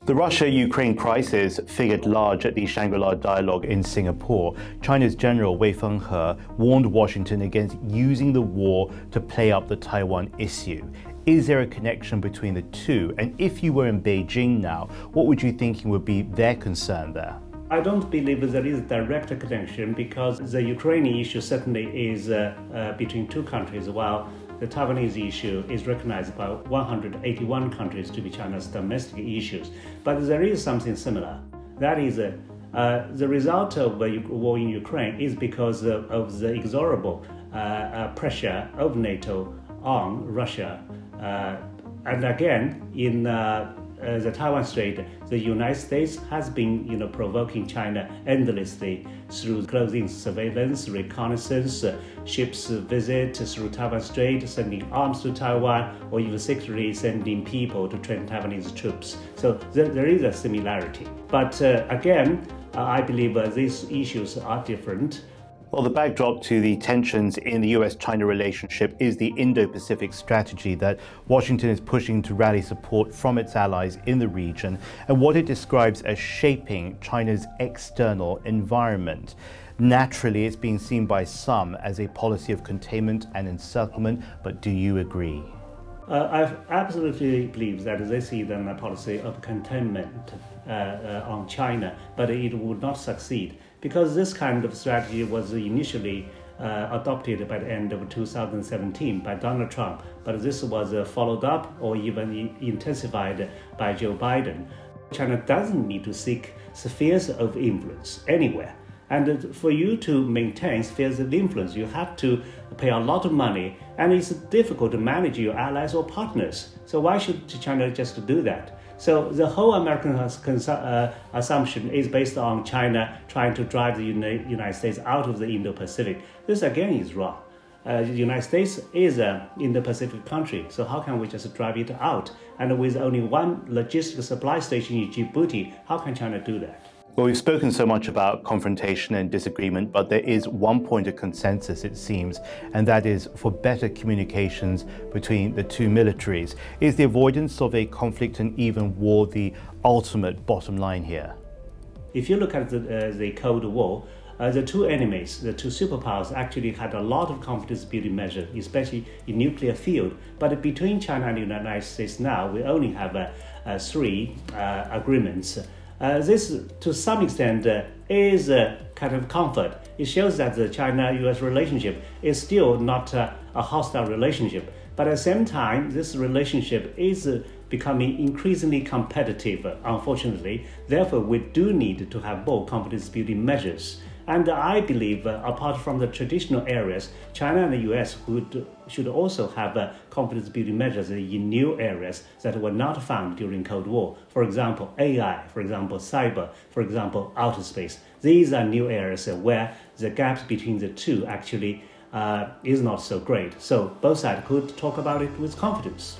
The Russia-Ukraine crisis figured large at the Shangri-La dialogue in Singapore. China's General Wei Fenghe warned Washington against using the war to play up the Taiwan issue. Is there a connection between the two? And if you were in Beijing now, what would you think would be their concern there? I don't believe there is a direct connection because the Ukrainian issue certainly is between two countries, while the Taiwanese issue is recognized by 181 countries to be China's domestic issues. But there is something similar. That is, the result of the war in Ukraine is because of the inexorable pressure of NATO on Russia. And again, in the Taiwan Strait, the United States has been, provoking China endlessly through closing surveillance, reconnaissance, ships visit through Taiwan Strait, sending arms to Taiwan, or even secretly sending people to train Taiwanese troops. So there is a similarity. But again, I believe these issues are different. Well, the backdrop to the tensions in the US-China relationship is the Indo-Pacific strategy that Washington is pushing to rally support from its allies in the region and what it describes as shaping China's external environment. Naturally, it's being seen by some as a policy of containment and encirclement, but do you agree? I absolutely believe that this is a policy of containment on China, but it would not succeed because this kind of strategy was initially adopted by the end of 2017 by Donald Trump, but this was followed up or even intensified by Joe Biden. China doesn't need to seek spheres of influence anywhere. And for you to maintain spheres of influence, you have to pay a lot of money, and it's difficult to manage your allies or partners. So why should China just do that? So the whole American assumption is based on China trying to drive the United States out of the Indo-Pacific. This again is wrong. The United States is an Indo-Pacific country, so how can we just drive it out? And with only one logistic supply station in Djibouti, how can China do that? Well, we've spoken so much about confrontation and disagreement, but there is one point of consensus, it seems, and that is for better communications between the two militaries. Is the avoidance of a conflict and even war the ultimate bottom line here? If you look at the Cold War, the two enemies, the two superpowers, actually had a lot of confidence building measures, especially in nuclear field. But between China and the United States now, we only have three agreements. This, to some extent, is a kind of comfort. It shows that the China-US relationship is still not a hostile relationship. But at the same time, this relationship is becoming increasingly competitive, unfortunately. Therefore, we do need to have more confidence-building measures. And I believe, apart from the traditional areas, China and the US should also have confidence-building measures in new areas that were not found during Cold War. For example, AI, for example, cyber, for example, outer space. These are new areas where the gap between the two actually is not so great. So both sides could talk about it with confidence.